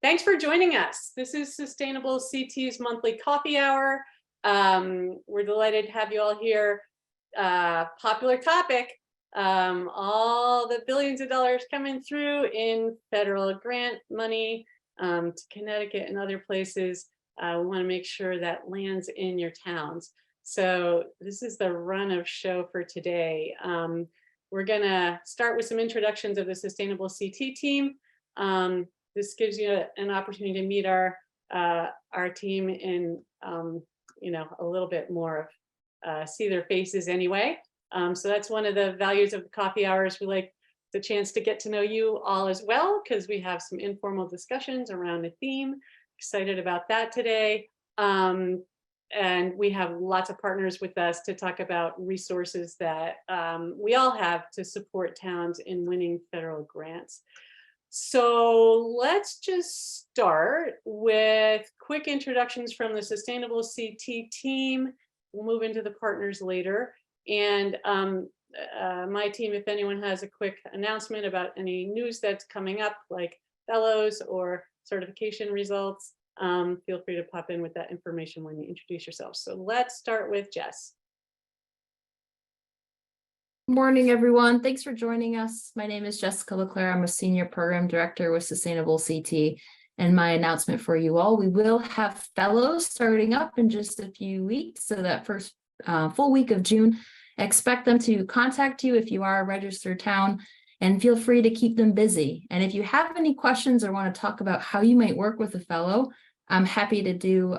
Thanks for joining us. This is Sustainable CT's monthly coffee hour. We're delighted to have you all here. Popular topic, all the billions of dollars coming through in federal grant money to Connecticut and other places. We want to make sure that lands in your towns. So this is the run of show for today. We're gonna start with some introductions of the Sustainable CT team. This gives you an opportunity to meet our team in a little bit more of see their faces anyway. So that's one of the values of the coffee hours. We like the chance to get to know you all as well, because we have some informal discussions around a theme. Excited about that today. And we have lots of partners with us to talk about resources that we all have to support towns in winning federal grants. So let's just start with quick introductions from the Sustainable CT team. We'll move into the partners later. And my team, if anyone has a quick announcement about any news that's coming up, like fellows or certification results, feel free to pop in with that information when you introduce yourselves. So let's start with Jess. Morning, everyone. Thanks for joining us. My name is Jessica LeClaire. I'm a senior program director with Sustainable CT. And my announcement for you all, we will have fellows starting up in just a few weeks. So that first full week of June, expect them to contact you if you are a registered town, and feel free to keep them busy. And if you have any questions or want to talk about how you might work with a fellow, I'm happy to do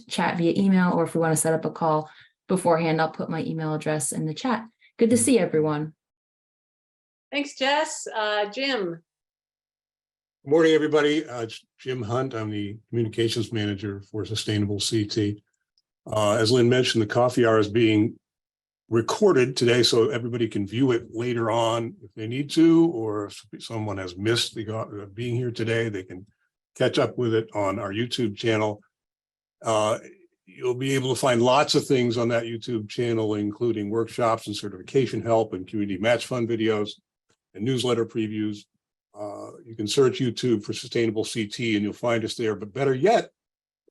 chat via email, or if we want to set up a call beforehand, I'll put my email address in the chat. Good to see everyone. Thanks, Jess. Jim. Good morning, everybody. It's Jim Hunt. I'm the communications manager for Sustainable CT. As Lynn mentioned, the coffee hour is being recorded today, so everybody can view it later on if they need to, or if someone has missed being here today, they can catch up with it on our YouTube channel. You'll be able to find lots of things on that YouTube channel, including workshops and certification help and community match fund videos and newsletter previews. You can search YouTube for Sustainable CT and you'll find us there. But better yet,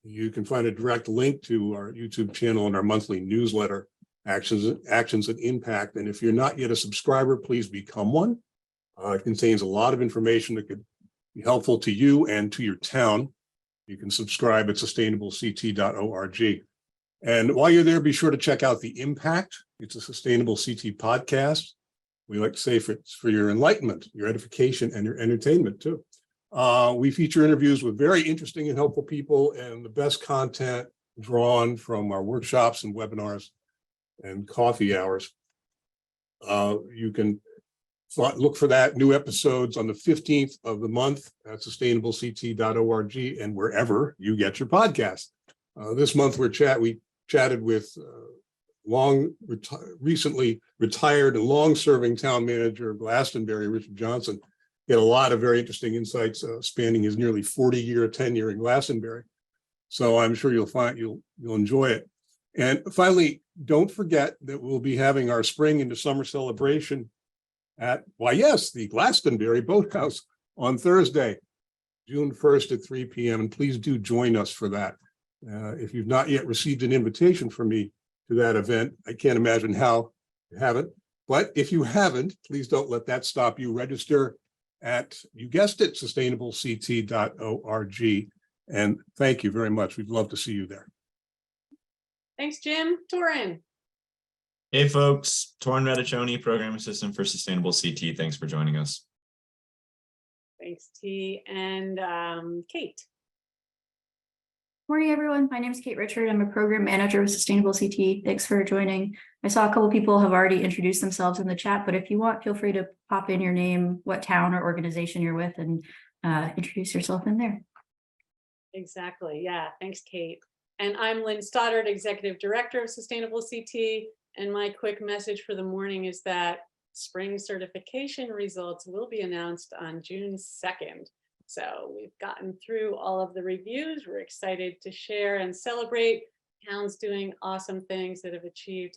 you can find a direct link to our YouTube channel and our monthly newsletter, Actions and Impact. And if you're not yet a subscriber, please become one. It contains a lot of information that could be helpful to you and to your town. You can subscribe at sustainablect.org. And while you're there, be sure to check out The Impact. It's a Sustainable CT podcast. We like to say it's for your enlightenment, your edification, and your entertainment too. We feature interviews with very interesting and helpful people and the best content drawn from our workshops and webinars and coffee hours. You can look for that new episodes on the 15th of the month at sustainablect.org and wherever you get your podcast. This month we chatted with recently retired and long-serving town manager of Glastonbury, Richard Johnson. He had a lot of very interesting insights spanning his nearly 40-year tenure in Glastonbury. So I'm sure you'll enjoy it. And finally, don't forget that we'll be having our spring into summer celebration at, the Glastonbury Boathouse on Thursday, June 1st at 3 p.m. And please do join us for that. If you've not yet received an invitation from me to that event, I can't imagine how you haven't. But if you haven't, please don't let that stop you. Register at, you guessed it, sustainablect.org. And thank you very much. We'd love to see you there. Thanks, Jim. Torin. Hey folks, Torin Medicioni, Program Assistant for Sustainable CT. Thanks for joining us. Thanks, T. And Kate. Morning, everyone. My name is Kate Richard. I'm a program manager with Sustainable CT. Thanks for joining. I saw a couple people have already introduced themselves in the chat, but if you want, feel free to pop in your name, what town or organization you're with, and introduce yourself in there. Exactly. Yeah. Thanks, Kate. And I'm Lynn Stoddard, Executive Director of Sustainable CT. And my quick message for the morning is that spring certification results will be announced on June 2nd. So we've gotten through all of the reviews. We're excited to share and celebrate towns doing awesome things that have achieved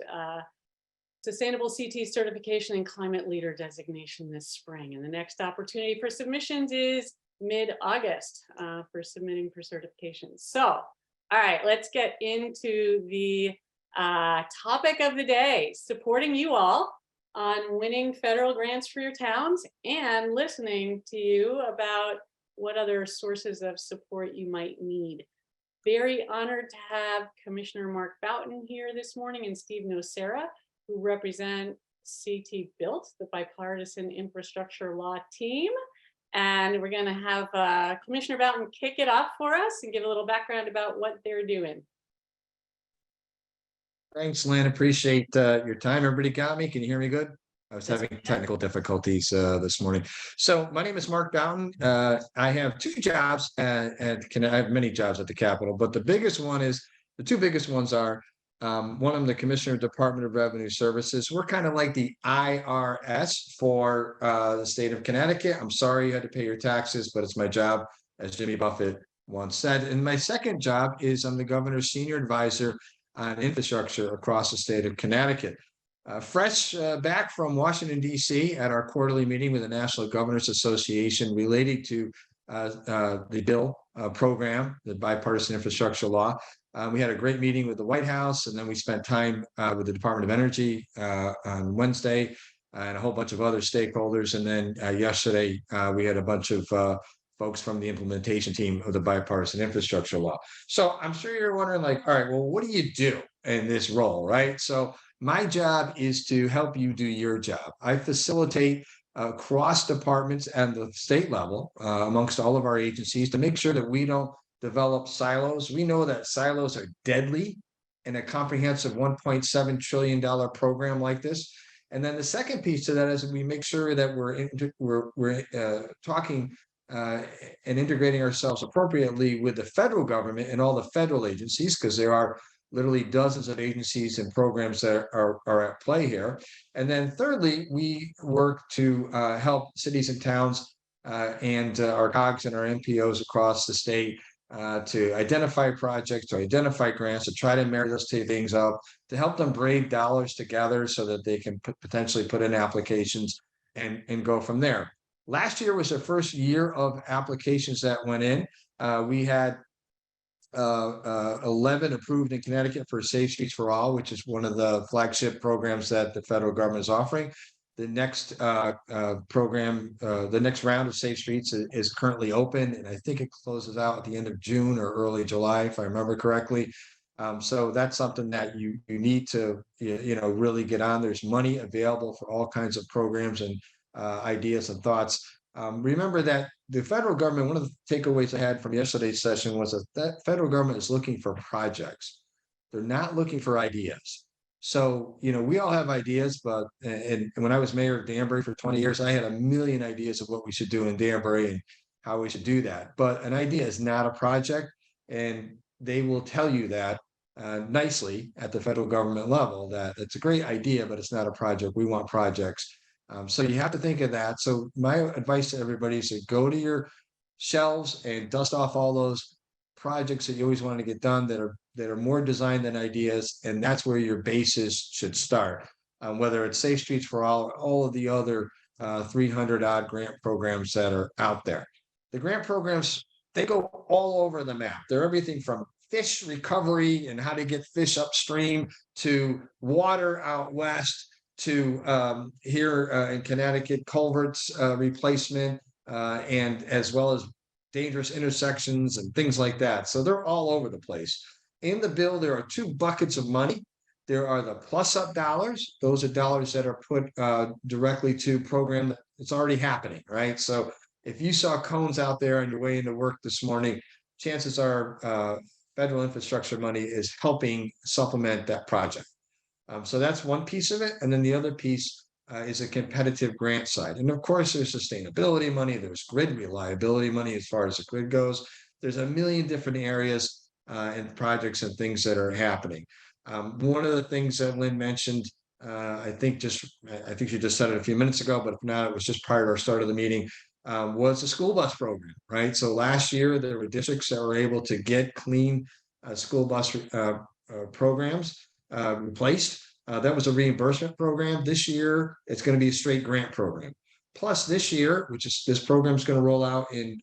Sustainable CT certification and climate leader designation this spring. And the next opportunity for submissions is mid-August for submitting for certifications. So, all right, let's get into the topic of the day, supporting you all on winning federal grants for your towns and listening to you about what other sources of support you might need. Very honored to have Commissioner Mark Boughton here this morning and Steve Nocera, who represent CT Built, the bipartisan infrastructure law team. And we're going to have Commissioner Boughton kick it off for us and give a little background about what they're doing. Thanks, Lynn. Appreciate your time. Everybody got me? Can you hear me good? I was having technical difficulties this morning. So my name is Mark Boughton. I have two jobs I have many jobs at the Capitol, but the two biggest ones are one, I'm the Commissioner of Department of Revenue Services. We're kind of like the IRS for the state of Connecticut. I'm sorry you had to pay your taxes, but it's my job, as Jimmy Buffett once said. And my second job is I'm the governor's senior advisor on infrastructure across the state of Connecticut. Fresh back from Washington, D.C. at our quarterly meeting with the National Governors Association related to the bill program, the bipartisan infrastructure law. We had a great meeting with the White House, and then we spent time with the Department of Energy on Wednesday and a whole bunch of other stakeholders. And then yesterday, we had a bunch of folks from the implementation team of the bipartisan infrastructure law. So I'm sure you're wondering, like, all right, well, what do you do in this role, right? So my job is to help you do your job. I facilitate across departments and the state level amongst all of our agencies to make sure that we don't develop silos. We know that silos are deadly in a comprehensive $1.7 trillion program like this. And then the second piece to that is we make sure that we're talking and integrating ourselves appropriately with the federal government and all the federal agencies, because there are literally dozens of agencies and programs that are at play here. And then thirdly, we work to help cities and towns and our COGs and our MPOs across the state to identify projects, to identify grants, to try to marry those two things up, to help them braid dollars together so that they can potentially put in applications and go from there. Last year was the first year of applications that went in. We had 11 approved in Connecticut for Safe Streets for All, which is one of the flagship programs that the federal government is offering. The next program, the next round of Safe Streets is currently open, and I think it closes out at the end of June or early July, if I remember correctly. So that's something that you need to really get on. There's money available for all kinds of programs and ideas and thoughts. Remember that the federal government, one of the takeaways I had from yesterday's session was that federal government is looking for projects. They're not looking for ideas. So, we all have ideas, but and when I was mayor of Danbury for 20 years, I had a million ideas of what we should do in Danbury and how we should do that. But an idea is not a project, and they will tell you that nicely at the federal government level, that it's a great idea, but it's not a project. We want projects. So you have to think of that. So my advice to everybody is to go to your shelves and dust off all those projects that you always want to get done that are more design than ideas, and that's where your basis should start. Whether it's Safe Streets for all of the other 300 odd grant programs that are out there. The grant programs, they go all over the map. They're everything from fish recovery and how to get fish upstream to water out west to here in Connecticut, culverts replacement, and as well as dangerous intersections and things like that. So they're all over the place. In the bill, there are two buckets of money. There are the plus up dollars. Those are dollars that are put directly to program that's already happening, right? So if you saw cones out there on your way into work this morning, chances are federal infrastructure money is helping supplement that project. So that's one piece of it. And then the other piece is a competitive grant side. And of course, there's sustainability money. There's grid reliability money as far as the grid goes. There's a million different areas and projects and things that are happening. One of the things that Lynn mentioned, I think she just said it a few minutes ago, but if not, it was just prior to our start of the meeting, was the school bus program, right? So last year, there were districts that were able to get clean school bus programs replaced. That was a reimbursement program. This year, it's going to be a straight grant program. Plus this year, which is this program is going to roll out in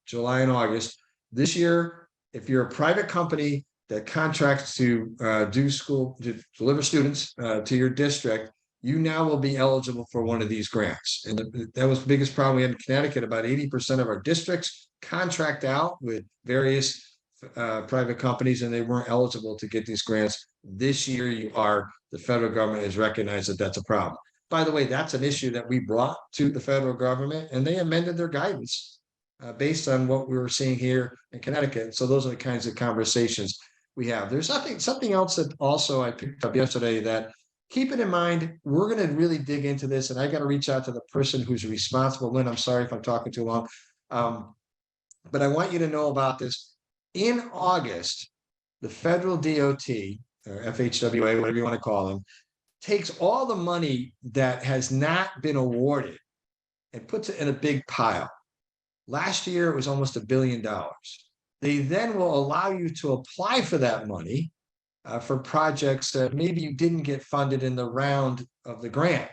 July and August. This year, if you're a private company that contracts to to deliver students to your district, you now will be eligible for one of these grants. And that was the biggest problem we had in Connecticut. About 80% of our districts contract out with various private companies, and they weren't eligible to get these grants. This year you are. The federal government has recognized that that's a problem. By the way, that's an issue that we brought to the federal government, and they amended their guidance based on what we were seeing here in Connecticut. So those are the kinds of conversations we have. There's something else that also I picked up yesterday that keep it in mind. We're going to really dig into this, and I got to reach out to the person who's responsible. Lynn, I'm sorry if I'm talking too long, but I want you to know about this. In August, the federal DOT, or FHWA, whatever you want to call them, takes all the money that has not been awarded and puts it in a big pile. Last year, it was almost $1 billion. They then will allow you to apply for that money for projects that maybe you didn't get funded in the round of the grant,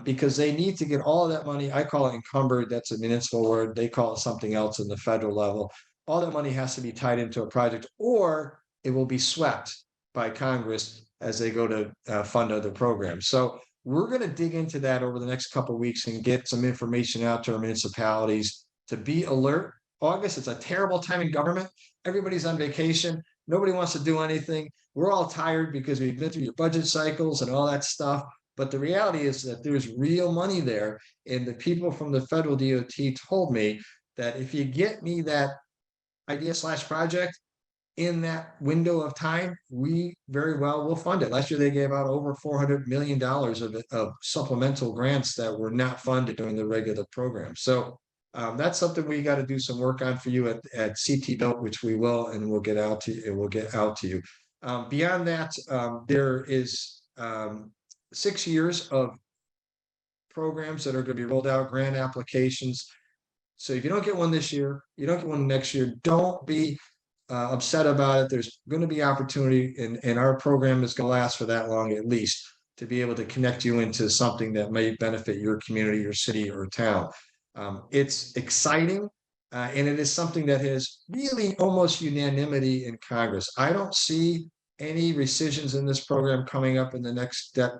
because they need to get all of that money. I call it encumbered. That's a municipal word. They call it something else in the federal level. All that money has to be tied into a project, or it will be swept by Congress as they go to fund other programs. So we're going to dig into that over the next couple of weeks and get some information out to our municipalities to be alert. August, it's a terrible time in government. Everybody's on vacation. Nobody wants to do anything. We're all tired because we've been through your budget cycles and all that stuff. But the reality is that there's real money there. And the people from the federal DOT told me that if you get me that idea/project in that window of time, we very well will fund it. Last year, they gave out over $400 million of supplemental grants that were not funded during the regular program. So that's something we got to do some work on for you at CT Built, which we will, and we'll get out to you. We'll get out to you. Beyond that, there is 6 years of programs that are going to be rolled out, grant applications. So if you don't get one this year, you don't get one next year, don't be upset about it. There's going to be opportunity, and our program is going to last for that long at least, to be able to connect you into something that may benefit your community, your city, or town. It's exciting, and it is something that has really almost unanimity in Congress. I don't see any rescissions in this program coming up in the next debt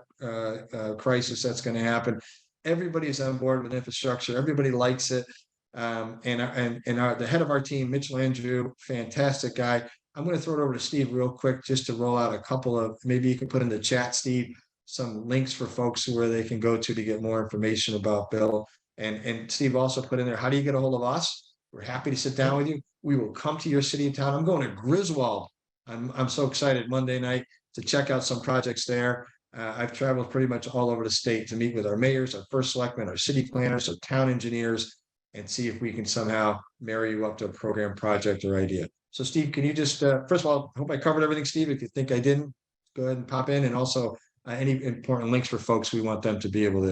crisis that's going to happen. Everybody's on board with infrastructure. Everybody likes it. The head of our team, Mitch Landrew, fantastic guy. I'm going to throw it over to Steve real quick just to roll out a couple of, maybe you can put in the chat, Steve, some links for folks where they can go to get more information about Bill. And Steve also put in there, how do you get a hold of us? We're happy to sit down with you. We will come to your city and town. I'm going to Griswold. I'm so excited Monday night to check out some projects there. I've traveled pretty much all over the state to meet with our mayors, our first selectmen, our city planners, our town engineers, and see if we can somehow marry you up to a program, project, or idea. So Steve, can you just, first of all, I hope I covered everything, Steve. If you think I didn't, go ahead and pop in. And also any important links for folks, we want them to be able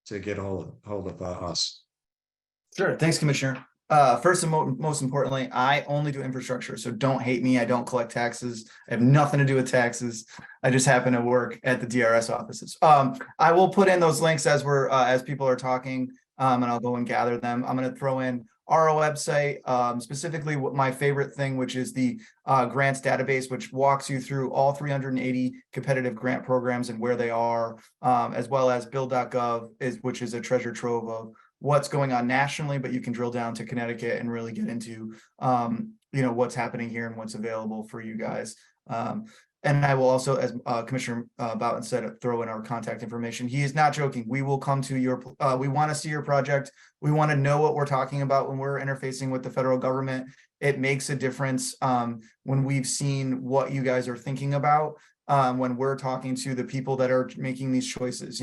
to get a hold of us. Sure. Thanks, Commissioner. First and most importantly, I only do infrastructure, so don't hate me. I don't collect taxes. I have nothing to do with taxes. I just happen to work at the DRS offices. I will put in those links as people are talking, and I'll go and gather them. I'm going to throw in our website, specifically what my favorite thing, which is the grants database, which walks you through all 380 competitive grant programs and where they are, as well as bill.gov, which is a treasure trove of what's going on nationally, but you can drill down to Connecticut and really get into, what's happening here and what's available for you guys. And I will also, as Commissioner Boughton said, throw in our contact information. He is not joking. We will come to your, we want to see your project. We want to know what we're talking about when we're interfacing with the federal government. It makes a difference when we've seen what you guys are thinking about, when we're talking to the people that are making these choices.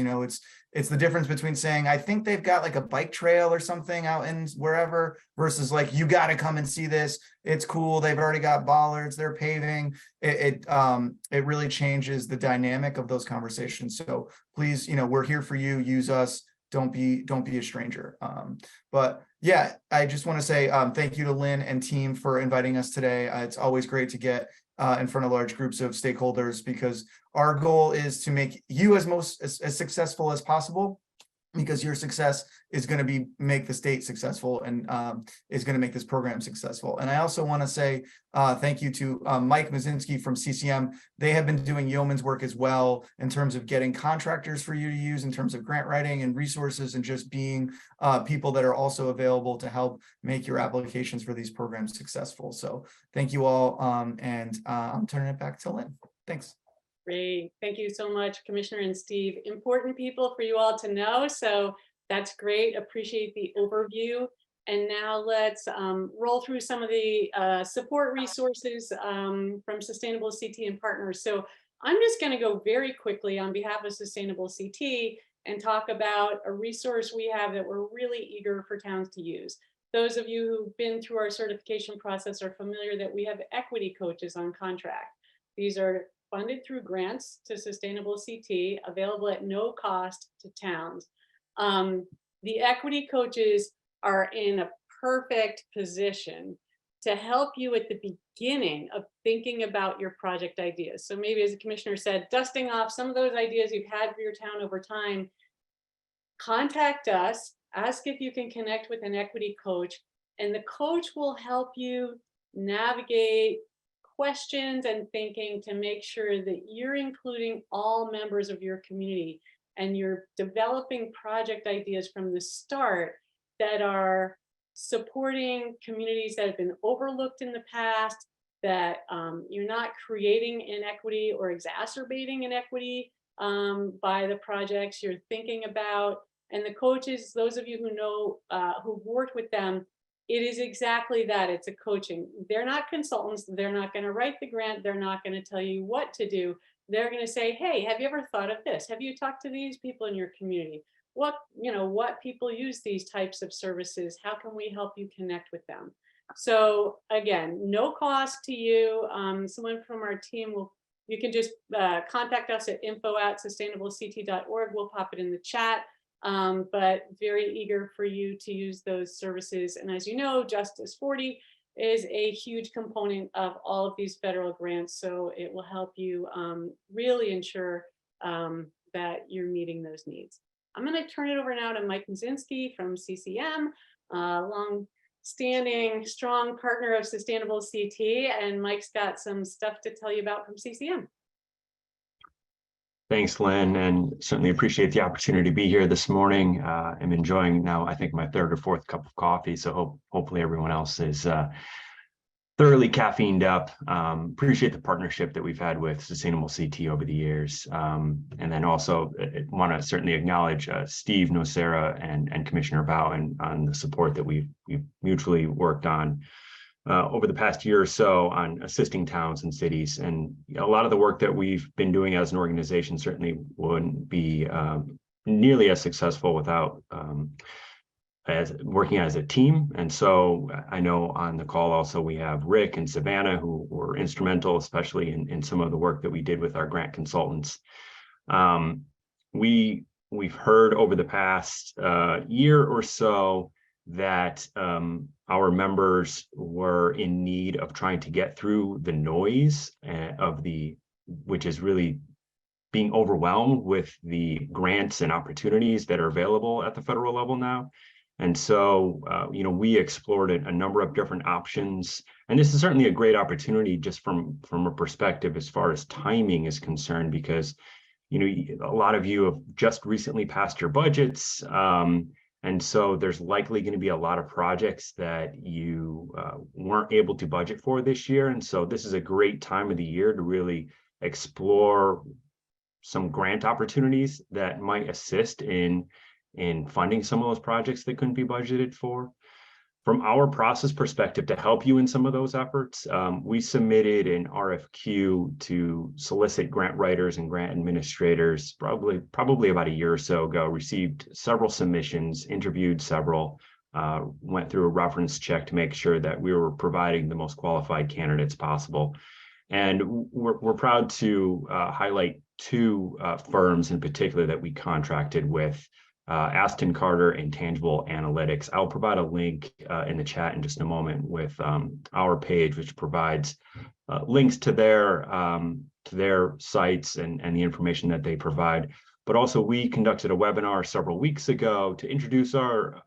It's the difference between saying, I think they've got like a bike trail or something out in wherever, versus like, you got to come and see this. It's cool. They've already got bollards, they're paving. It really changes the dynamic of those conversations. So please, we're here for you. Use us. Don't be a stranger. But yeah, I just want to say thank you to Lynn and team for inviting us today. It's always great to get in front of large groups of stakeholders, because our goal is to make you as successful as possible. because your success is going to make the state successful and is going to make this program successful. And I also want to say thank you to Mike Mazinski from CCM. They have been doing yeoman's work as well in terms of getting contractors for you to use in terms of grant writing and resources, and just being people that are also available to help make your applications for these programs successful. So thank you all, and I'm turning it back to Lynn. Thanks. Great. Thank you so much, Commissioner and Steve. Important people for you all to know. So that's great. Appreciate the overview. And now let's roll through some of the support resources from Sustainable CT and partners. So I'm just going to go very quickly on behalf of Sustainable CT and talk about a resource we have that we're really eager for towns to use. Those of you who've been through our certification process are familiar that we have equity coaches on contract. These are funded through grants to Sustainable CT, available at no cost to towns. The equity coaches are in a perfect position to help you at the beginning of thinking about your project ideas. So maybe, as the commissioner said, dusting off some of those ideas you've had for your town over time, contact us, ask if you can connect with an equity coach, and the coach will help you navigate questions and thinking to make sure that you're including all members of your community and you're developing project ideas from the start that are supporting communities that have been overlooked in the past, that you're not creating inequity or exacerbating inequity by the projects you're thinking about. And the coaches, those of you who know, who've worked with them, it is exactly that. It's a coaching. They're not consultants. They're not going to write the grant. They're not going to tell you what to do. They're going to say, hey, have you ever thought of this? Have you talked to these people in your community? What people use these types of services? How can we help you connect with them? So again, no cost to you. Someone from our team you can just contact us at info@sustainablect.org. We'll pop it in the chat. But very eager for you to use those services. And as you know, Justice 40 is a huge component of all of these federal grants. So it will help you really ensure that you're meeting those needs. I'm going to turn it over now to Mike Mazinski from CCM, long-standing, strong partner of Sustainable CT. And Mike's got some stuff to tell you about from CCM. Thanks, Lynn, and certainly appreciate the opportunity to be here this morning. I'm enjoying now, I think, my third or fourth cup of coffee, so hopefully everyone else is thoroughly caffeined up. Appreciate the partnership that we've had with Sustainable CT over the years. And then also want to certainly acknowledge Steve Nocera and Commissioner Boughton on the support that we've mutually worked on over the past year or so on assisting towns and cities. And a lot of the work that we've been doing as an organization certainly wouldn't be nearly as successful without as working as a team. And so I know on the call also we have Rick and Savannah, who were instrumental, especially in some of the work that we did with our grant consultants. We've heard over the past year or so that our members were in need of trying to get through the noise which is really being overwhelmed with the grants and opportunities that are available at the federal level now. And so, we explored a number of different options, and this is certainly a great opportunity just from a perspective as far as timing is concerned, because, a lot of you have just recently passed your budgets. And so there's likely going to be a lot of projects that you weren't able to budget for this year. And so this is a great time of the year to really explore some grant opportunities that might assist in funding some of those projects that couldn't be budgeted for. From our process perspective, to help you in some of those efforts, we submitted an RFQ to solicit grant writers and grant administrators probably about a year or so ago, received several submissions, interviewed several, went through a reference check to make sure that we were providing the most qualified candidates possible. And we're proud to highlight two firms in particular that we contracted with. Aston Carter and Tangible Analytics. I'll provide a link in the chat in just a moment with our page, which provides links to their sites and the information that they provide. but also we conducted a webinar several weeks ago to introduce our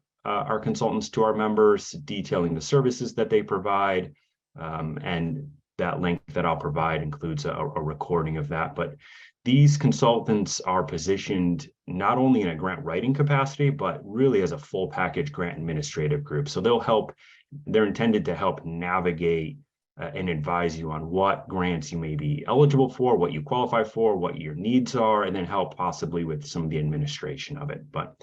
consultants to our members, detailing the services that they provide. And that link that I'll provide includes a recording of that. But these consultants are positioned not only in a grant writing capacity, but really as a full package grant administrative group. So they're intended to help navigate and advise you on what grants you may be eligible for, what you qualify for, what your needs are, and then help possibly with some of the administration of it. But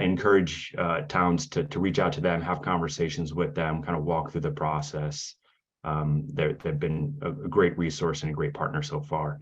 encourage towns to reach out to them, have conversations with them, kind of walk through the process. They've been a great resource and a great partner so far.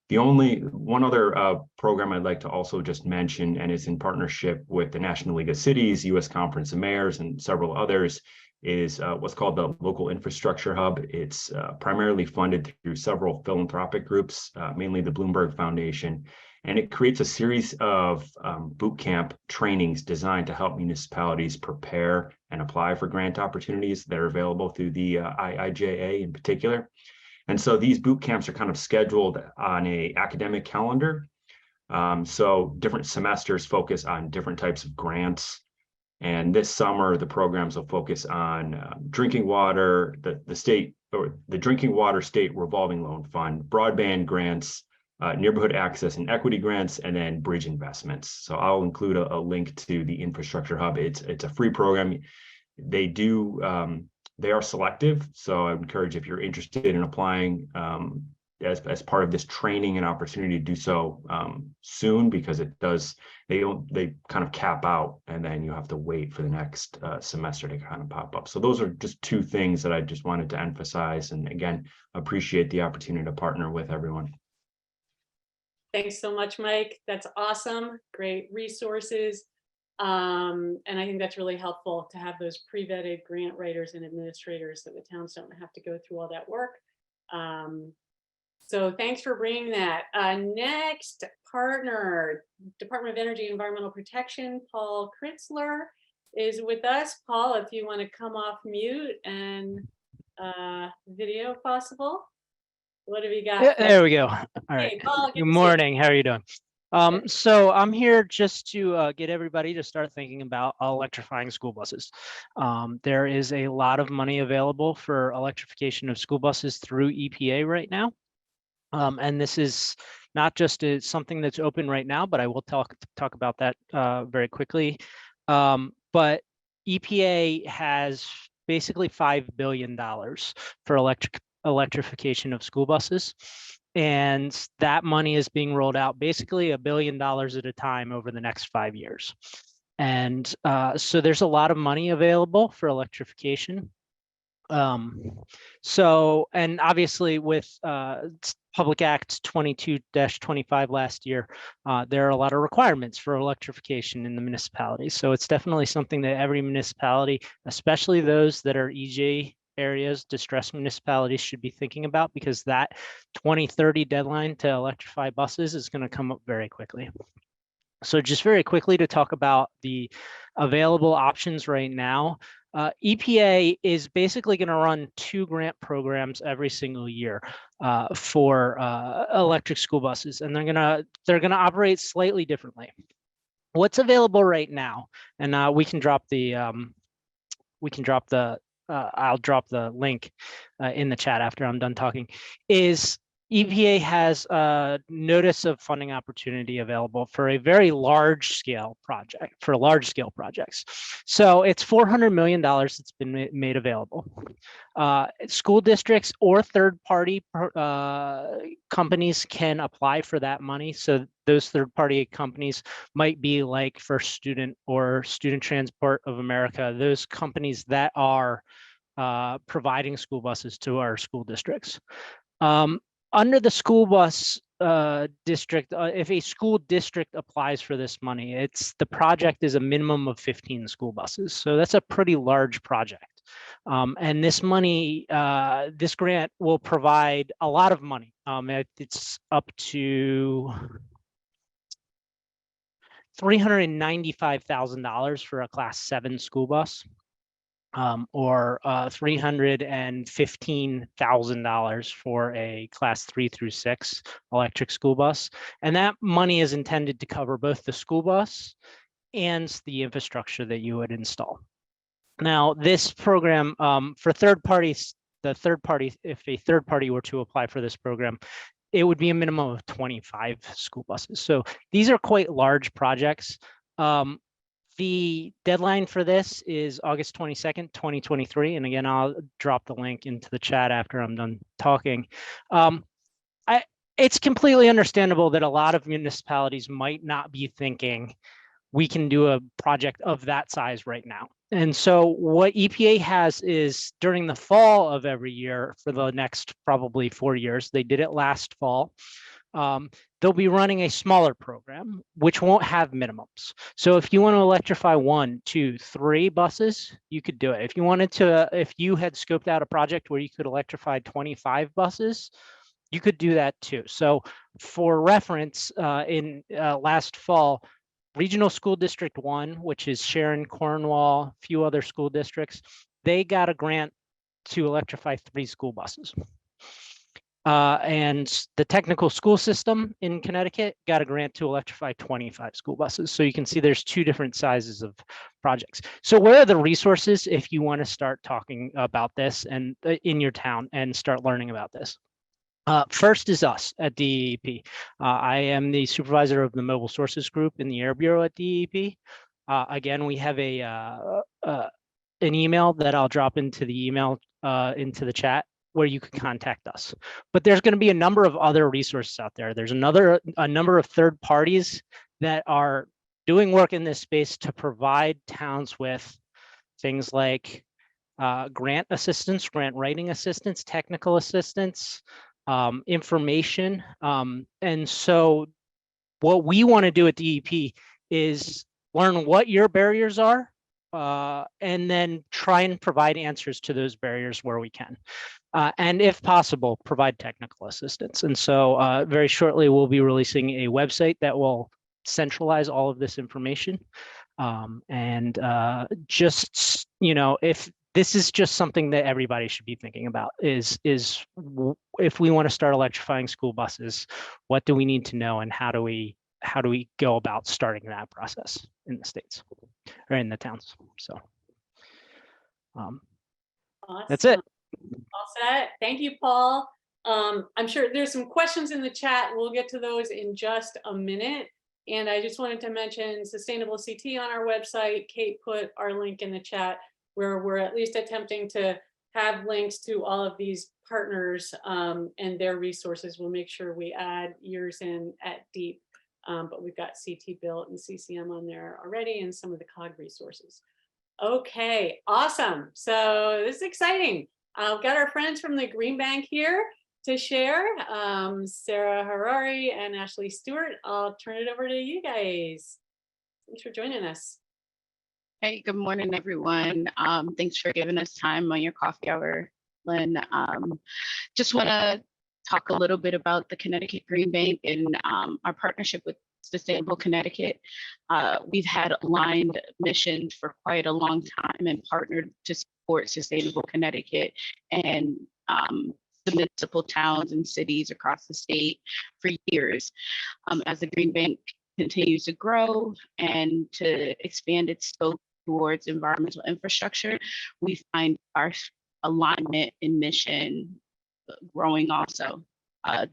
The only one other program I'd like to also just mention, and it's in partnership with the National League of Cities, U.S. Conference of Mayors, and several others, is what's called the Local Infrastructure Hub. It's primarily funded through several philanthropic groups, mainly the Bloomberg Foundation, and it creates a series of boot camp trainings designed to help municipalities prepare and apply for grant opportunities that are available through the IIJA in particular. And so these boot camps are kind of scheduled on an academic calendar. So different semesters focus on different types of grants. And this summer, the programs will focus on drinking water, the state, or the Drinking Water State Revolving Loan Fund, broadband grants, neighborhood access and equity grants, and then bridge investments. So I'll include a link to the Infrastructure Hub. It's a free program. They are selective, so I encourage, if you're interested in applying as part of this training, an opportunity to do so soon, because they kind of cap out, and then you have to wait for the next semester to kind of pop up. So those are just two things that I just wanted to emphasize, and again, appreciate the opportunity to partner with everyone. Thanks so much, Mike. That's awesome. Great resources. And I think that's really helpful to have those pre-vetted grant writers and administrators, so the towns don't have to go through all that work. So thanks for bringing that. Next partner, Department of Energy and Environmental Protection, Paul Kritzler is with us. Paul, if you want to come off mute and video if possible. What have you got? Yeah, there we go. All right. Hey, Paul, Good morning. How are you doing? So I'm here just to get everybody to start thinking about electrifying school buses. There is a lot of money available for electrification of school buses through EPA right now. And this is not just something that's open right now, but I will talk about that very quickly. But EPA has basically $5 billion for electrification of school buses. And that money is being rolled out basically $1 billion at a time over the next 5 years. And so there's a lot of money available for electrification. And obviously with Public Act 22-25 last year, there are a lot of requirements for electrification in the municipalities. So it's definitely something that every municipality, especially those that are EJ areas, distressed municipalities, should be thinking about, because that 2030 deadline to electrify buses is going to come up very quickly. So just very quickly to talk about the available options right now. EPA is basically going to run 2 grant programs every single year for electric school buses, and they're gonna operate slightly differently. What's available right now, and we can drop the I'll drop the link in the chat after I'm done talking, is EPA has a notice of funding opportunity available for a very large scale project, for large scale projects. So it's $400 million that's been made available. School districts or third-party companies can apply for that money. So those third-party companies might be like First Student or Student Transport of America, those companies that are providing school buses to our school districts. Under the school bus district, if a school district applies for this money, the project is a minimum of 15 school buses. So that's a pretty large project. And this money, this grant will provide a lot of money. It's up to $395,000 for a Class 7 school bus. or $315,000 for a class 3 through 6 electric school bus. And that money is intended to cover both the school bus and the infrastructure that you would install. Now, this program for third parties, if a third party were to apply for this program, it would be a minimum of 25 school buses. So these are quite large projects. The deadline for this is August 22nd, 2023. And again, I'll drop the link into the chat after I'm done talking. It's completely understandable that a lot of municipalities might not be thinking we can do a project of that size right now. And so what EPA has is during the fall of every year for the next probably 4 years, they did it last fall. They'll be running a smaller program, which won't have minimums. So if you want to electrify 1, 2, 3 buses, you could do it. If you wanted to, if you had scoped out a project where you could electrify 25 buses, you could do that too. So for reference, in last fall, Regional School District 1, which is Sharon, Cornwall, a few other school districts, they got a grant to electrify 3 school buses. And the technical school system in Connecticut got a grant to electrify 25 school buses. So you can see there's 2 different sizes of projects. So where are the resources if you want to start talking about this and in your town and start learning about this? First is us at DEP. I am the supervisor of the Mobile Sources Group in the Air Bureau at DEP. Again, we have an email that I'll drop into the email into the chat where you can contact us. But there's going to be a number of other resources out there. There's a number of third parties that are doing work in this space to provide towns with things like grant assistance, grant writing assistance, technical assistance, information. And so what we want to do at DEP is learn what your barriers are, and then try and provide answers to those barriers where we can. And if possible, provide technical assistance. And so very shortly, we'll be releasing a website that will centralize all of this information. Just, you know, if this is just something that everybody should be thinking about is if we want to start electrifying school buses, what do we need to know and how do we go about starting that process in the states or in the towns? So Awesome. That's it. All set. Thank you, Paul. I'm sure there's some questions in the chat. We'll get to those in just a minute. And I just wanted to mention Sustainable CT on our website. Kate put our link in the chat where we're at least attempting to have links to all of these partners and their resources. We'll make sure we add yours in at DEEP, but we've got CT Built and CCM on there already and some of the COG resources. Okay, awesome. So this is exciting. I've got our friends from the Green Bank here to share, Sarah Harari and Ashley Stewart. I'll turn it over to you guys. Thanks for joining us. Hey, good morning, everyone. Thanks for giving us time on your coffee hour, Lynn. Just want to talk a little bit about the Connecticut Green Bank and our partnership with Sustainable Connecticut. We've had aligned missions for quite a long time and partnered to support Sustainable Connecticut and the municipal towns and cities across the state for years. As the Green Bank continues to grow and to expand its scope towards environmental infrastructure, we find our alignment in mission growing also.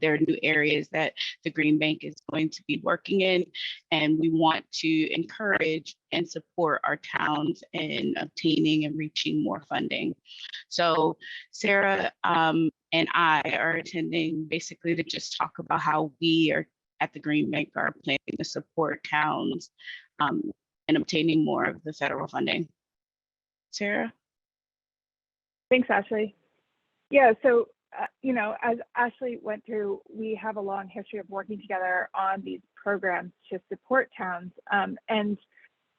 There are new areas that the Green Bank is going to be working in, and we want to encourage and support our towns in obtaining and reaching more funding. So Sarah and I are attending basically to just talk about how we are at the Green Bank are planning to support towns and obtaining more of the federal funding. Sarah? Thanks, Ashley. Yeah, so you know, as Ashley went through, we have a long history of working together on these programs to support towns. And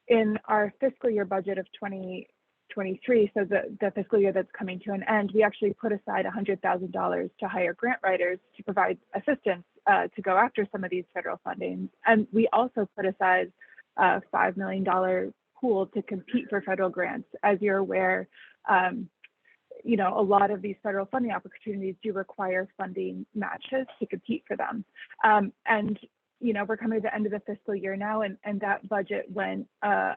in our fiscal year budget of 2023, so the fiscal year that's coming to an end, we actually put aside $100,000 to hire grant writers to provide assistance to go after some of these federal fundings. And we also put aside a $5 million pool to compete for federal grants. As you're aware, you know, a lot of these federal funding opportunities do require funding matches to compete for them. And, you know, we're coming to the end of the fiscal year now, and that budget went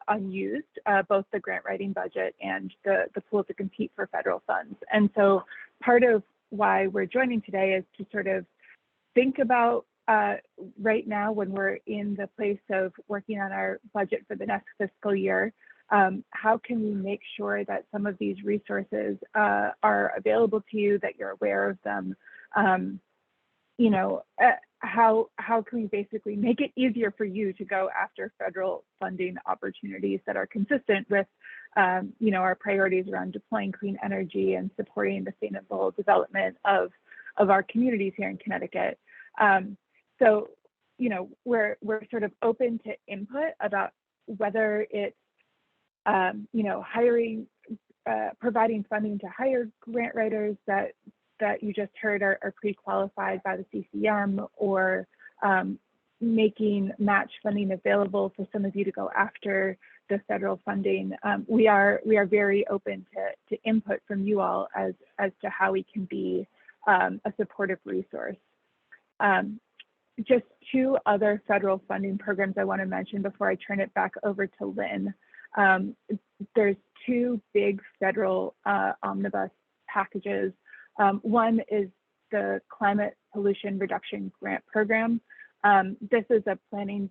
unused, both the grant writing budget and the pool to compete for federal funds. And so part of why we're joining today is to sort of think about right now, when we're in the place of working on our budget for the next fiscal year, how can we make sure that some of these resources are available to you, that you're aware of them? You know, how can we basically make it easier for you to go after federal funding opportunities that are consistent with, you know, our priorities around deploying clean energy and supporting the sustainable development of our communities here in Connecticut? So, you know, we're sort of open to input about whether it's, you know, hiring, providing funding to hire grant writers that you just heard are pre-qualified by the CCM, or making match funding available for some of you to go after the federal funding. We are very open to input from you all as to how we can be a supportive resource. Just two other federal funding programs I want to mention before I turn it back over to Lynn. There's two big federal omnibus packages. One is the Climate Pollution Reduction Grant Program. This is a planning,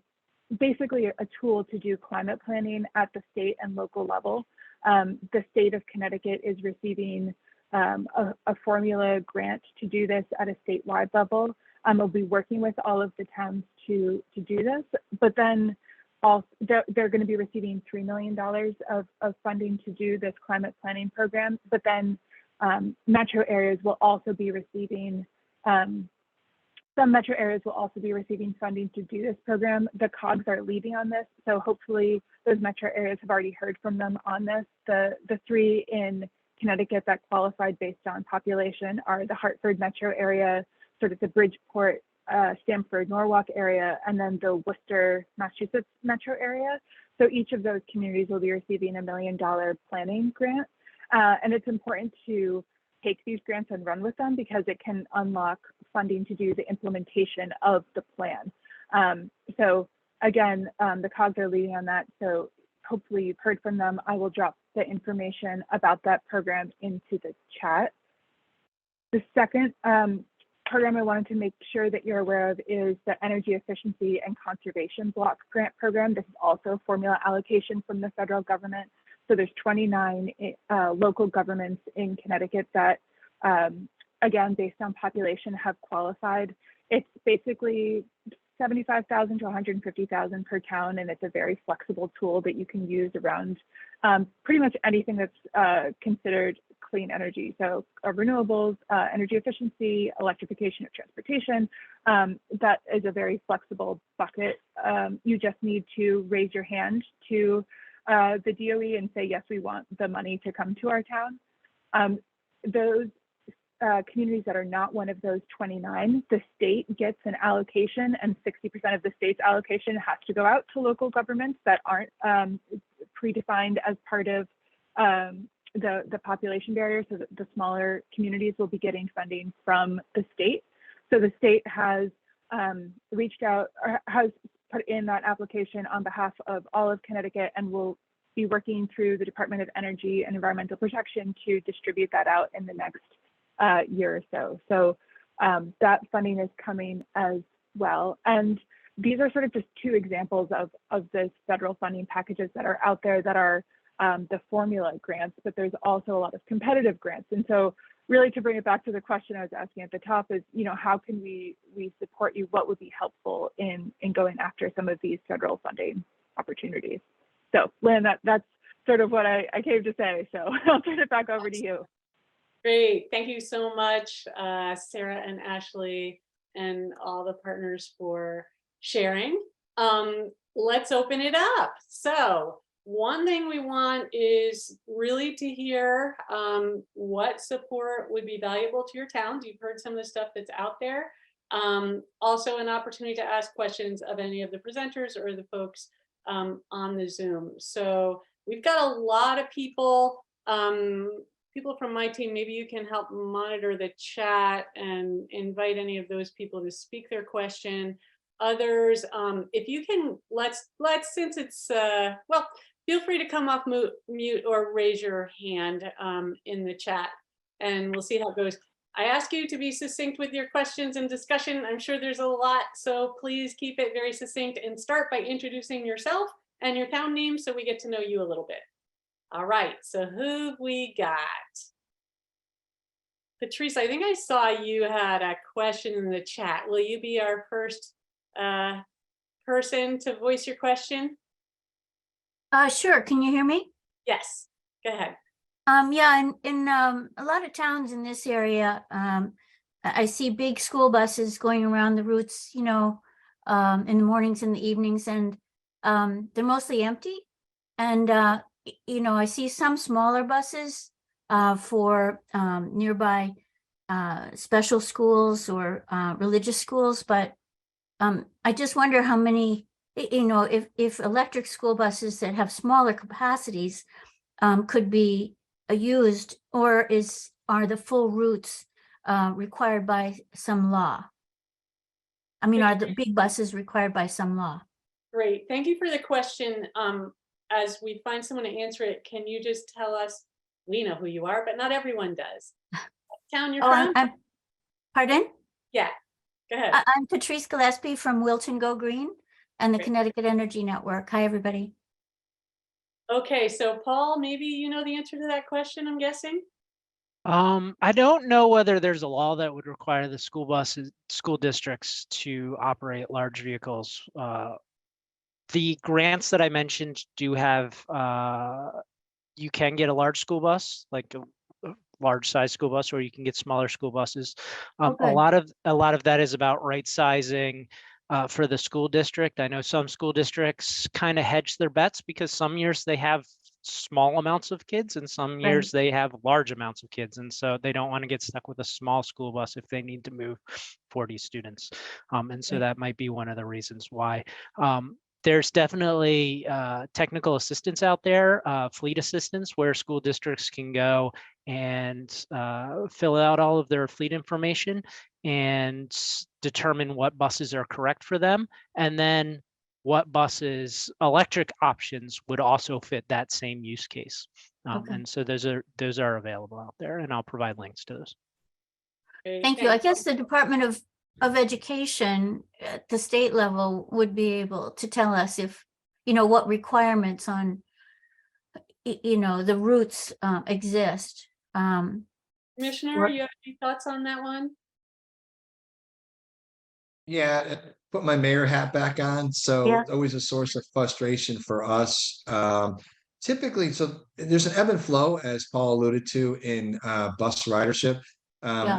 basically a tool to do climate planning at the state and local level. The state of Connecticut is receiving a formula grant to do this at a statewide level. We'll be working with all of the towns to do this, but then also they're going to be receiving $3 million of funding to do this climate planning program. But then metro areas will also be receiving, some metro areas will also be receiving funding to do this program. The COGs are leading on this, so hopefully those metro areas have already heard from them on this. The three in Connecticut that qualified based on population are the Hartford metro area, sort of the Bridgeport, Stamford, Norwalk area, and then the Worcester, Massachusetts metro area. So each of those communities will be receiving $1 million planning grant. And it's important to take these grants and run with them because it can unlock funding to do the implementation of the plan. So again, the COGs are leading on that. So hopefully you've heard from them. I will drop the information about that program into the chat. The second program I wanted to make sure that you're aware of is the Energy Efficiency and Conservation Block Grant Program. This is also formula allocation from the federal government. So there's 29 local governments in Connecticut that, again, based on population, have qualified. It's basically $75,000 to $150,000 per town, and it's a very flexible tool that you can use around pretty much anything that's considered clean energy. So renewables, energy efficiency, electrification of transportation, that is a very flexible bucket. You just need to raise your hand to the DOE and say, yes, we want the money to come to our town. Those communities that are not one of those 29, the state gets an allocation, and 60% of the state's allocation has to go out to local governments that aren't predefined as part of the population barrier. So the smaller communities will be getting funding from the state. So the state has reached out, or has put in that application on behalf of all of Connecticut, and will be working through the Department of Energy and Environmental Protection to distribute that out in the next year or so. So that funding is coming as well. And these are sort of just two examples of the federal funding packages that are out there that are the formula grants, but there's also a lot of competitive grants. And so really, to bring it back to the question I was asking at the top is, you know, how can we support you? What would be helpful in going after some of these federal funding opportunities? So Lynn, that's sort of what I came to say. So I'll turn it back over to you. Great. Thank you so much, Sarah and Ashley, and all the partners for sharing. Let's open it up. So one thing we want is really to hear what support would be valuable to your towns. You've heard some of the stuff that's out there. Also an opportunity to ask questions of any of the presenters or the folks on the Zoom. So we've got a lot of people, people from my team. Maybe you can help monitor the chat and invite any of those people to speak their question. Others, if you can, let's since it's well, feel free to come off mute or raise your hand in the chat, and we'll see how it goes. I ask you to be succinct with your questions and discussion. I'm sure there's a lot, so please keep it very succinct and start by introducing yourself and your town name so we get to know you a little bit. All right, so who've we got? Patrice, I think I saw you had a question in the chat. Will you be our first person to voice your question? Sure. Can you hear me? Yes, go ahead. Yeah, in a lot of towns in this area, I see big school buses going around the routes, you know, in the mornings and the evenings, and they're mostly empty. And, you know, I see some smaller buses for nearby special schools or religious schools, but I just wonder how many, you know, if electric school buses that have smaller capacities could be used, or are the full routes required by some law? I mean, are the big buses required by some law? Great, thank you for the question. As we find someone to answer it, can you just tell us, we know who you are, but not everyone does. Town you're from? Pardon? Yeah, go ahead. I'm Patrice Gillespie from Wilton Go Green and the Connecticut Energy Network. Hi, everybody. Okay, so Paul, maybe you know the answer to that question, I'm guessing? I don't know whether there's a law that would require the school districts to operate large vehicles. The grants that I mentioned do have, you can get a large school bus, like a large size school bus, or you can get smaller school buses. Okay. A lot of that is about right sizing for the school district. I know some school districts kind of hedge their bets because some years they have small amounts of kids and some years they have large amounts of kids. And so they don't want to get stuck with a small school bus if they need to move 40 students. And so that might be one of the reasons why. There's definitely technical assistance out there, fleet assistance, where school districts can go and fill out all of their fleet information and determine what buses are correct for them, and then what buses, electric options, would also fit that same use case. And so those are available out there, and I'll provide links to those. Thank you. I guess the Department of Education at the state level would be able to tell us if, you know, what requirements on, you know, the routes exist. Commissioner, you have any thoughts on that one? Yeah, put my mayor hat back on. So it's always a source of frustration for us. Typically, so there's an ebb and flow, as Paul alluded to, in bus ridership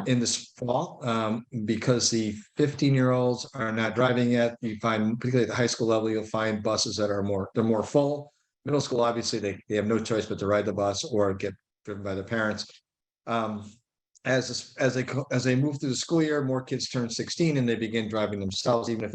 in this fall, because the 15-year-olds are not driving yet. You find, particularly at the high school level, you'll find buses that are more full. Middle school, obviously, they have no choice but to ride the bus or get driven by their parents. As they move through the school year, more kids turn 16 and they begin driving themselves, even if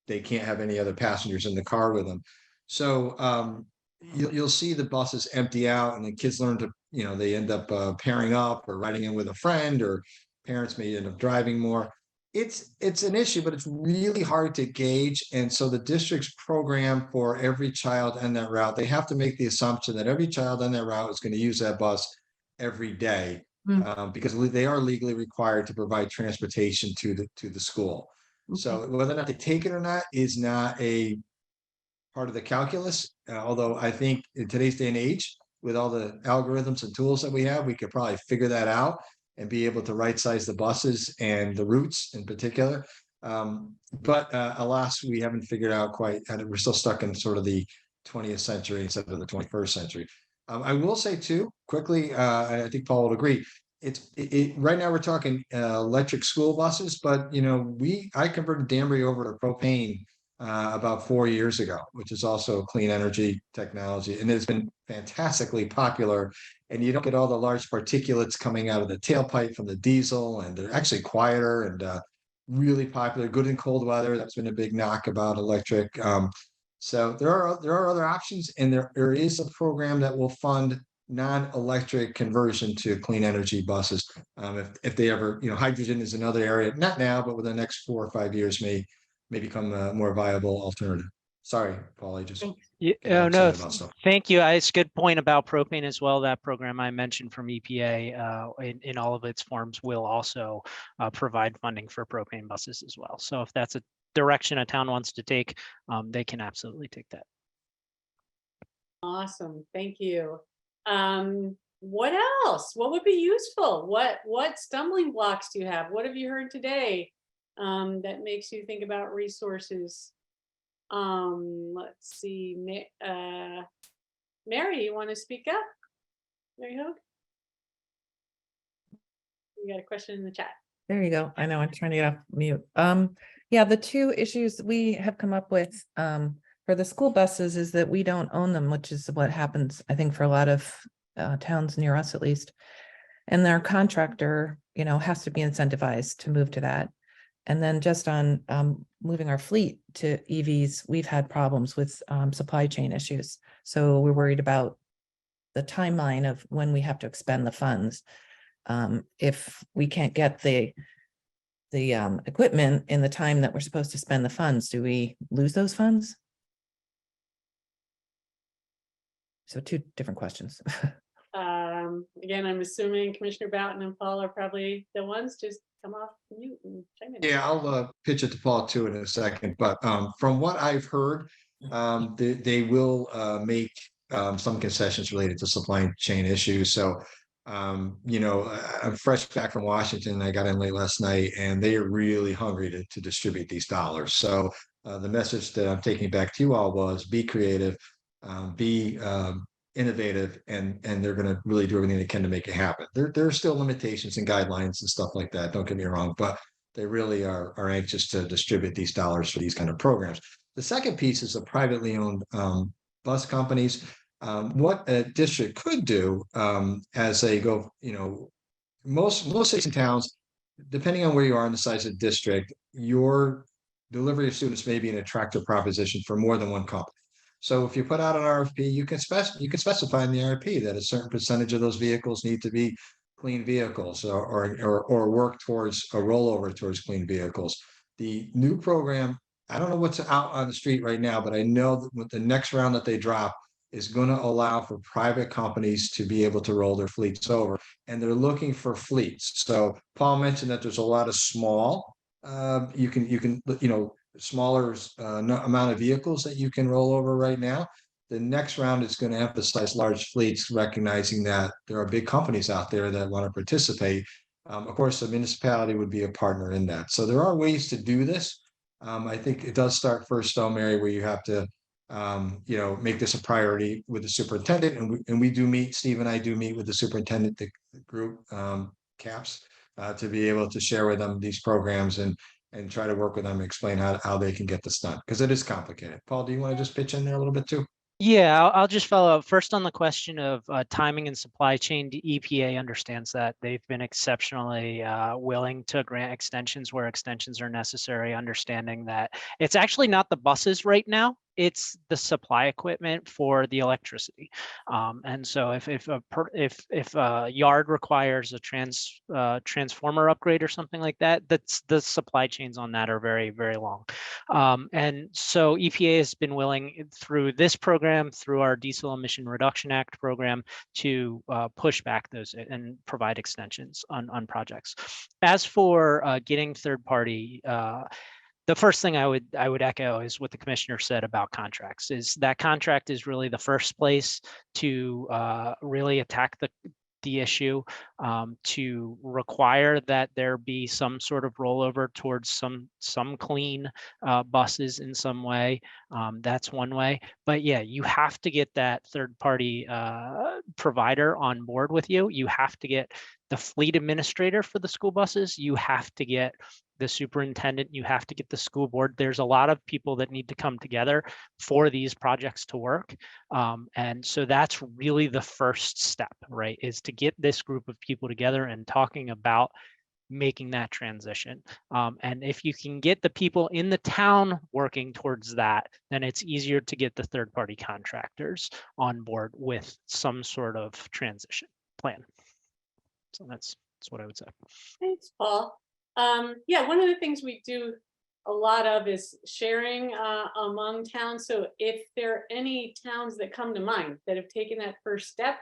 they can't have any other passengers in the car with them. So you'll see the buses empty out, and the kids learn to, you know, they end up pairing up or riding in with a friend, or parents may end up driving more. It's an issue, but it's really hard to gauge. And so the district's program for every child on that route, they have to make the assumption that every child on that route is going to use that bus every day. Because they are legally required to provide transportation to the school. So whether or not they take it or not is not a part of the calculus. Although I think in today's day and age, with all the algorithms and tools that we have, we could probably figure that out and be able to right size the buses and the routes in particular. But alas, we haven't figured out quite, and we're still stuck in sort of the 20th century instead of the 21st century. I will say too, quickly, I think Paul would agree, right now we're talking electric school buses, but you know, I converted Danbury over to propane about 4 years ago, which is also clean energy technology, and it's been fantastically popular. And you don't get all the large particulates coming out of the tailpipe from the diesel, and they're actually quieter and really popular, good in cold weather. That's been a big knock about electric. So there are other options, and there is a program that will fund non-electric conversion to clean energy buses. If they ever, hydrogen is another area, not now, but within the next 4 or 5 years may become a more viable alternative. Sorry, Paul, I just Yeah, get all no, excited about stuff. thank you. It's a good point about propane as well. That program I mentioned from EPA in all of its forms will also provide funding for propane buses as well. So if that's a direction a town wants to take, they can absolutely take that. Awesome, thank you. What else? What would be useful? What stumbling blocks do you have? What have you heard today that makes you think about resources? Let's see. Mary, you want to speak up? Mary Hogue? You got a question in the chat. There you go. I know I'm trying to get off mute. Yeah, the two issues we have come up with for the school buses is that we don't own them, which is what happens, I think, for a lot of towns near us at least. And their contractor, has to be incentivized to move to that. And then just on moving our fleet to EVs, we've had problems with supply chain issues. So we're worried about the timeline of when we have to expend the funds. If we can't get the equipment in the time that we're supposed to spend the funds, do we lose those funds? So two different questions. Again, I'm assuming Commissioner Boughton and Paul are probably the ones. Just come off mute and chime in. Yeah, I'll pitch it to Paul too in a second, but from what I've heard, they will make some concessions related to supply chain issues. So, I'm fresh back from Washington. I got in late last night, and they are really hungry to distribute these dollars. So the message that I'm taking back to you all was be creative, be innovative, and they're going to really do everything they can to make it happen. There are still limitations and guidelines and stuff like that. Don't get me wrong, but they really are anxious to distribute these dollars for these kind of programs. The second piece is the privately owned bus companies. What a district could do as they go, most cities and towns, depending on where you are in the size of the district, your delivery of students may be an attractive proposition for more than one company. So if you put out an RFP, you can specify in the RFP that a certain percentage of those vehicles need to be clean vehicles, or work towards a rollover towards clean vehicles. The new program, I don't know what's out on the street right now, but I know that with the next round that they drop is going to allow for private companies to be able to roll their fleets over, and they're looking for fleets. So Paul mentioned that there's a lot of small, smaller amount of vehicles that you can roll over right now. The next round is going to emphasize large fleets, recognizing that there are big companies out there that want to participate. Of course, the municipality would be a partner in that. So there are ways to do this. I think it does start first, though, Mary, where you have to, make this a priority with the superintendent. And we do meet, Steve and I do meet with the superintendent, the group CAPS, to be able to share with them these programs and try to work with them, explain how they can get this done, because it is complicated. Paul, do you want to just pitch in there a little bit too? Yeah, I'll just follow up first on the question of timing and supply chain. The EPA understands that. They've been exceptionally willing to grant extensions where extensions are necessary, understanding that it's actually not the buses right now. It's the supply equipment for the electricity, and so if a yard requires a transformer upgrade or something like that, that's the supply chains on that are very, very long, and so EPA has been willing through this program, through our Diesel Emission Reduction Act program, to push back those and provide extensions on projects. As for getting third party. The first thing I would echo is what the commissioner said about contracts. Is that contract is really the first place to really attack the issue, to require that there be some sort of rollover towards some clean buses in some way. That's one way. But yeah, you have to get that third party provider on board with you. You have to get the fleet administrator for the school buses. You have to get the superintendent, you have to get the school board. There's a lot of people that need to come together for these projects to work. And so that's really the first step, right? Is to get this group of people together and talking about making that transition. And if you can get the people in the town working towards that, then it's easier to get the third-party contractors on board with some sort of transition plan. So that's what I would say. Thanks, Paul. Yeah, one of the things we do a lot of is sharing among towns. So if there are any towns that come to mind that have taken that first step,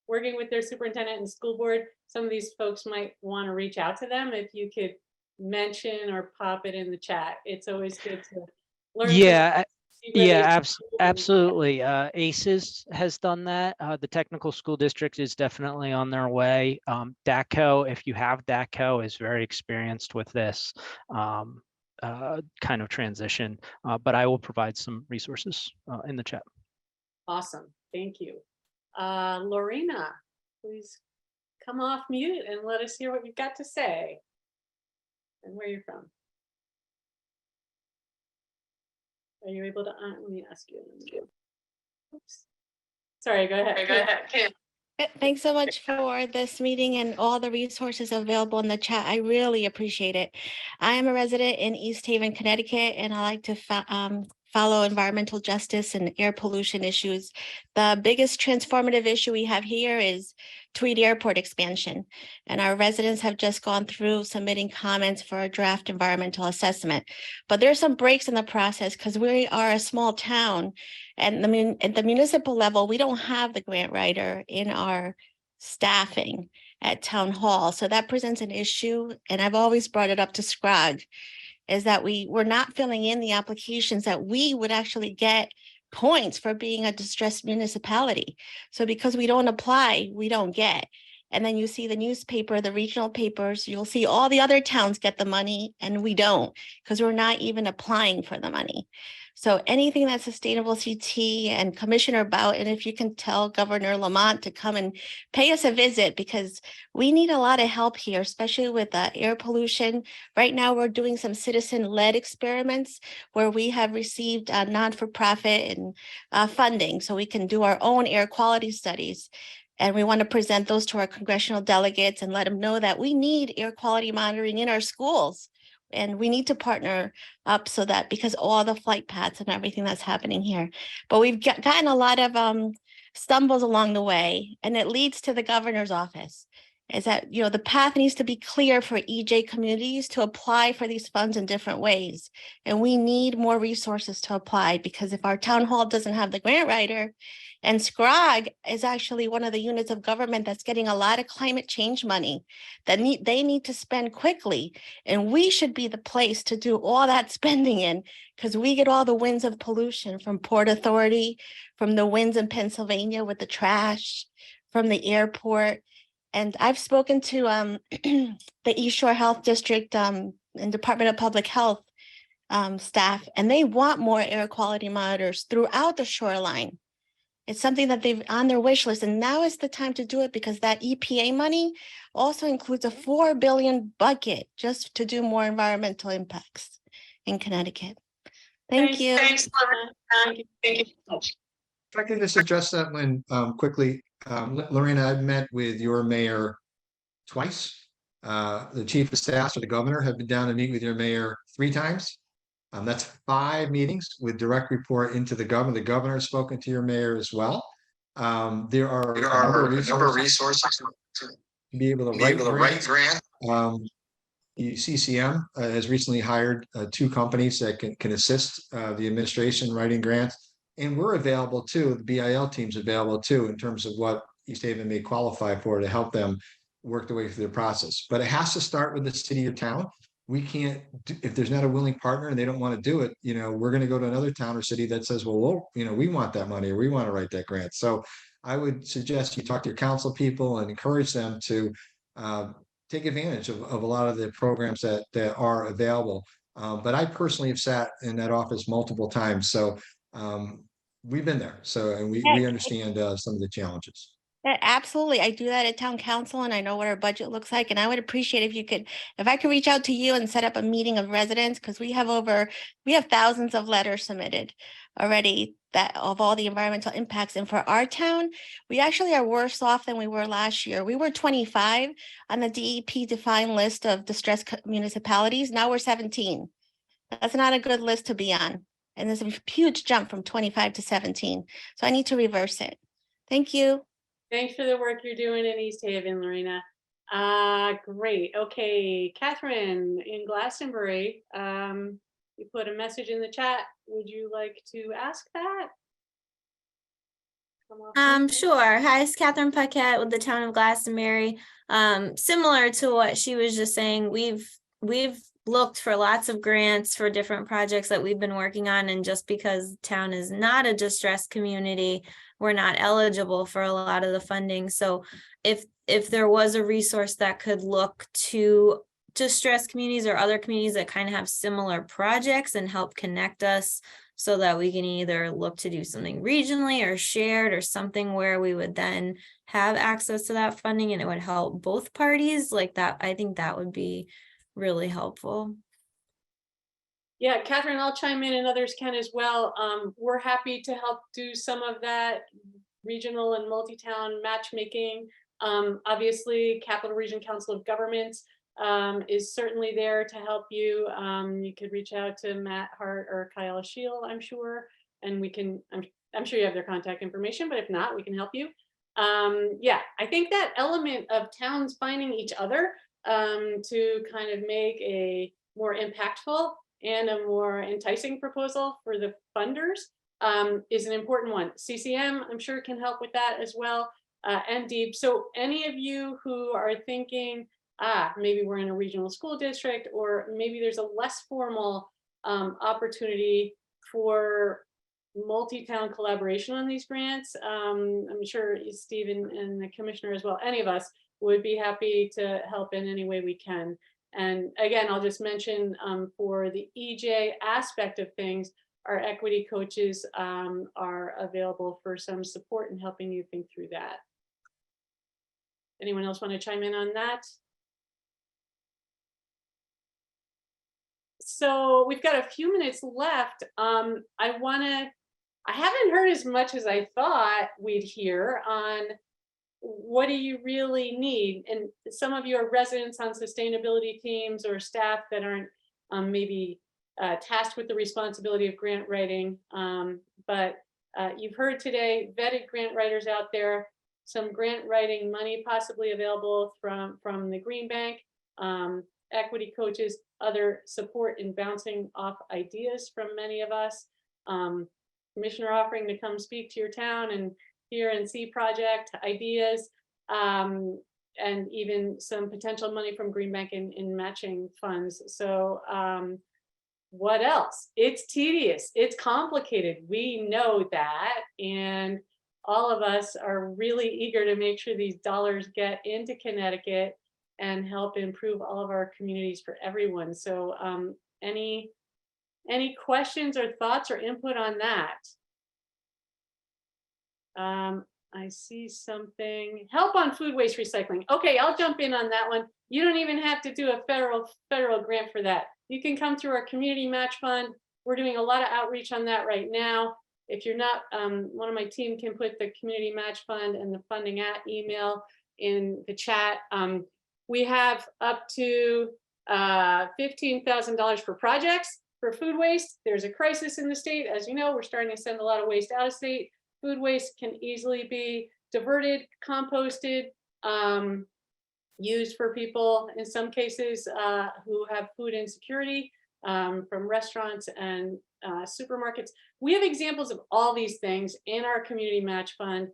working with their superintendent and school board, some of these folks might want to reach out to them. If you could mention or pop it in the chat, it's always good to learn. Yeah, yeah, absolutely. ACES has done that. The technical school district is definitely on their way. DACO, if you have DACO, is very experienced with this kind of transition, but I will provide some resources in the chat. Awesome, thank you. Lorena, please come off mute and let us hear what you've got to say and where you're from. Are you able to, let me ask you. Oops. Sorry, go ahead. Go ahead. Thanks so much for this meeting and all the resources available in the chat. I really appreciate it. I am a resident in East Haven, Connecticut, and I like to follow environmental justice and air pollution issues. The biggest transformative issue we have here is Tweed Airport expansion. And our residents have just gone through submitting comments for a draft environmental assessment. But there's some breaks in the process because we are a small town. And at the municipal level, we don't have the grant writer in our staffing at town hall. So that presents an issue. And I've always brought it up to SCROG, is that we're not filling in the applications that we would actually get points for being a distressed municipality. So because we don't apply, we don't get. And then you see the newspaper, the regional papers, you'll see all the other towns get the money and we don't, because we're not even applying for the money. So anything that's sustainable CT and Commissioner Boughton, if you can tell Governor Lamont to come and pay us a visit, because we need a lot of help here, especially with air pollution. Right now, we're doing some citizen-led experiments where we have received non-for-profit and funding, so we can do our own air quality studies. And we want to present those to our congressional delegates and let them know that we need air quality monitoring in our schools. And we need to partner up so that, because all the flight paths and everything that's happening here. But we've gotten a lot of stumbles along the way, and it leads to the governor's office. Is that, you know, the path needs to be clear for EJ communities to apply for these funds in different ways. And we need more resources to apply, because if our town hall doesn't have the grant writer, and SCROG is actually one of the units of government that's getting a lot of climate change money that they need to spend quickly. And we should be the place to do all that spending in, because we get all the winds of pollution from Port Authority, from the winds in Pennsylvania with the trash, from the airport. And I've spoken to the East Shore Health District and Department of Public Health staff, and they want more air quality monitors throughout the shoreline. It's something that they've on their wish list, and now is the time to do it, because that EPA money also includes a $4 billion bucket just to do more environmental impacts in Connecticut. Thank you. Thanks, Lorena. Thank you so much. If I could just address that one quickly. Lorena, I've met with your mayor twice. The chief of staff or the governor have been down to meet with your mayor 3 times. That's 5 meetings with direct report into the governor. The governor has spoken to your mayor as well. There are a number of resources to be able to write grant. The CCM has recently hired 2 companies that can assist the administration writing grants. And we're available too. The BIL team's available too, in terms of what East Haven may qualify for to help them work their way through the process. But it has to start with the city or town. We can't, if there's not a willing partner and they don't want to do it, you know, we're going to go to another town or city that says, well, you know, we want that money, or we want to write that grant. So I would suggest you talk to your council people and encourage them to take advantage of a lot of the programs that are available. But I personally have sat in that office multiple times. So we've been there. So, and we understand some of the challenges. Absolutely. I do that at town council and I know what our budget looks like. And I would appreciate if I could reach out to you and set up a meeting of residents, because we have thousands of letters submitted already that of all the environmental impacts. And for our town, we actually are worse off than we were last year. We were 25 on the DEP defined list of distressed municipalities. Now we're 17. That's not a good list to be on. And there's a huge jump from 25 to 17. So I need to reverse it. Thank you. Thanks for the work you're doing in East Haven, Lorena. Great. Okay, Catherine in Glastonbury, you put a message in the chat. Would you like to ask that? Sure. Hi, it's Catherine Paquette with the town of Glastonbury. Similar to what she was just saying, we've looked for lots of grants for different projects that we've been working on, and just because town is not a distressed community, we're not eligible for a lot of the funding. So if there was a resource that could look to distressed communities or other communities that kind of have similar projects and help connect us, so that we can either look to do something regionally or shared or something where we would then have access to that funding and it would help both parties like that, I think that would be really helpful. Yeah, Catherine, I'll chime in and others can as well. We're happy to help do some of that regional and multi-town matchmaking. Obviously, Capital Region Council of Governments is certainly there to help you. You could reach out to Matt Hart or Kyle Shield, I'm sure, and we can, I'm sure you have their contact information, but if not, we can help you. Yeah, I think that element of towns finding each other to kind of make a more impactful and a more enticing proposal for the funders is an important one. CCM, I'm sure, can help with that as well, and DEEP. So any of you who are thinking, maybe we're in a regional school district, or maybe there's a less formal opportunity for multi-town collaboration on these grants, I'm sure Stephen and the commissioner as well, any of us would be happy to help in any way we can. And again, I'll just mention for the EJ aspect of things, our equity coaches are available for some support in helping you think through that. Anyone else want to chime in on that? So we've got a few minutes left. I haven't heard as much as I thought we'd hear on what do you really need? And some of you are residents on sustainability teams or staff that aren't maybe tasked with the responsibility of grant writing. But you've heard today, vetted grant writers out there, some grant writing money possibly available from the Green Bank, equity coaches, other support in bouncing off ideas from many of us. Commissioner offering to come speak to your town and hear and see project ideas, and even some potential money from Green Bank in matching funds. So what else? It's tedious, it's complicated. We know that, and all of us are really eager to make sure these dollars get into Connecticut and help improve all of our communities for everyone. So any questions or thoughts or input on that? I see something, help on food waste recycling. Okay, I'll jump in on that one. You don't even have to do a federal grant for that. You can come through our community match fund. We're doing a lot of outreach on that right now. If you're not, one of my team can put the community match fund and the funding at email in the chat. We have up to $15,000 for projects for food waste. There's a crisis in the state. As you know, we're starting to send a lot of waste out of state. Food waste can easily be diverted, composted, used for people in some cases who have food insecurity from restaurants and supermarkets. We have examples of all these things in our community match fund.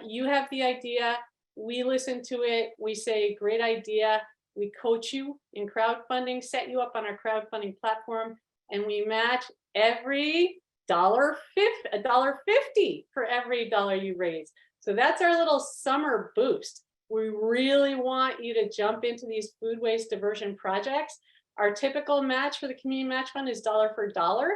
You have the idea, we listen to it, we say great idea, we coach you in crowdfunding, set you up on our crowdfunding platform, and we match every $1.50 for every dollar you raise. So that's our little summer boost. We really want you to jump into these food waste diversion projects. Our typical match for the community match fund is dollar for dollar.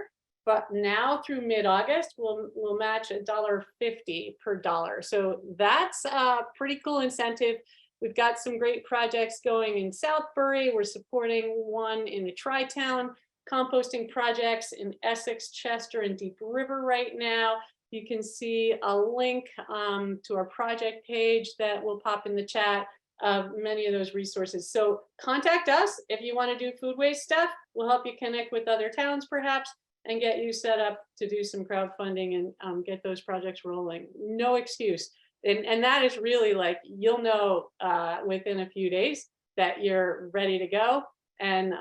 but now through mid-August, we'll match $1.50 per dollar. So that's a pretty cool incentive. We've got some great projects going in Southbury. We're supporting one in the Tri-Town composting projects in Essex, Chester, and Deep River right now. You can see a link to our project page that will pop in the chat of many of those resources. So contact us if you want to do food waste stuff. We'll help you connect with other towns perhaps and get you set up to do some crowdfunding and get those projects rolling. No excuse. And that is really like, you'll know within a few days that you're ready to go, and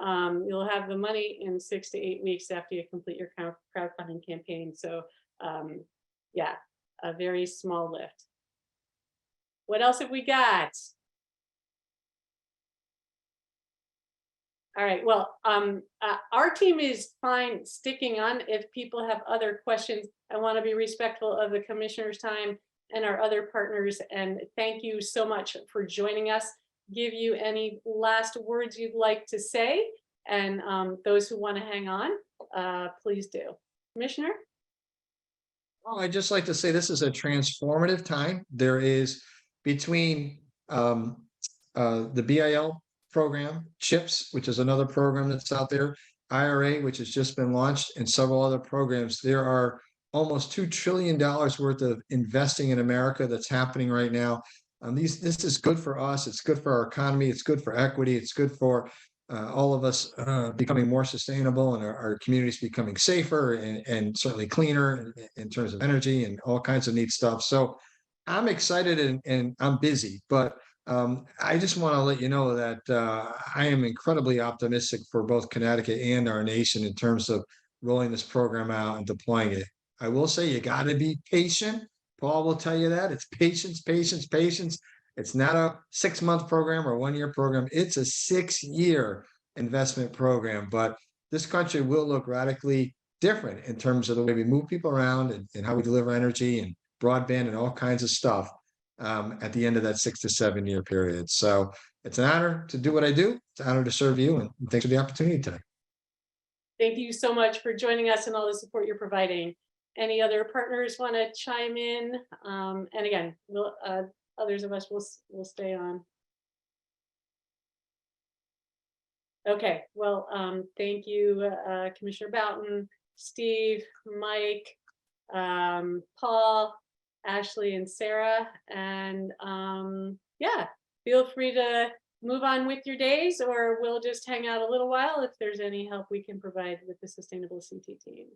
you'll have the money in 6 to 8 weeks after you complete your crowdfunding campaign. So yeah, a very small lift. What else have we got? All right, well, our team is fine sticking on. If people have other questions, I want to be respectful of the commissioner's time and our other partners. And thank you so much for joining us. Give you any last words you'd like to say. And those who want to hang on, please do. Commissioner? Oh, I'd just like to say this is a transformative time. There is between the BIL program, CHIPS, which is another program that's out there, IRA, which has just been launched, and several other programs. There are almost $2 trillion worth of investing in America that's happening right now. This is good for us. It's good for our economy. It's good for equity. It's good for all of us becoming more sustainable, and our communities becoming safer and certainly cleaner in terms of energy and all kinds of neat stuff. So I'm excited and I'm busy, but I just want to let you know that I am incredibly optimistic for both Connecticut and our nation in terms of rolling this program out and deploying it. I will say you got to be patient. Paul will tell you that. It's patience, patience, patience. It's not a 6-month program or 1-year program. It's a 6-year investment program. But this country will look radically different in terms of the way we move people around and how we deliver energy and broadband and all kinds of stuff at the end of that 6 to 7 year period. So it's an honor to do what I do. It's an honor to serve you. And thanks for the opportunity today. Thank you so much for joining us and all the support you're providing. Any other partners want to chime in? And again, we'll, others of us will stay on. Okay, well, thank you, Commissioner Boughton, Steve, Mike, Paul, Ashley, and Sarah. And yeah, feel free to move on with your days, or we'll just hang out a little while if there's any help we can provide with the Sustainable CT team.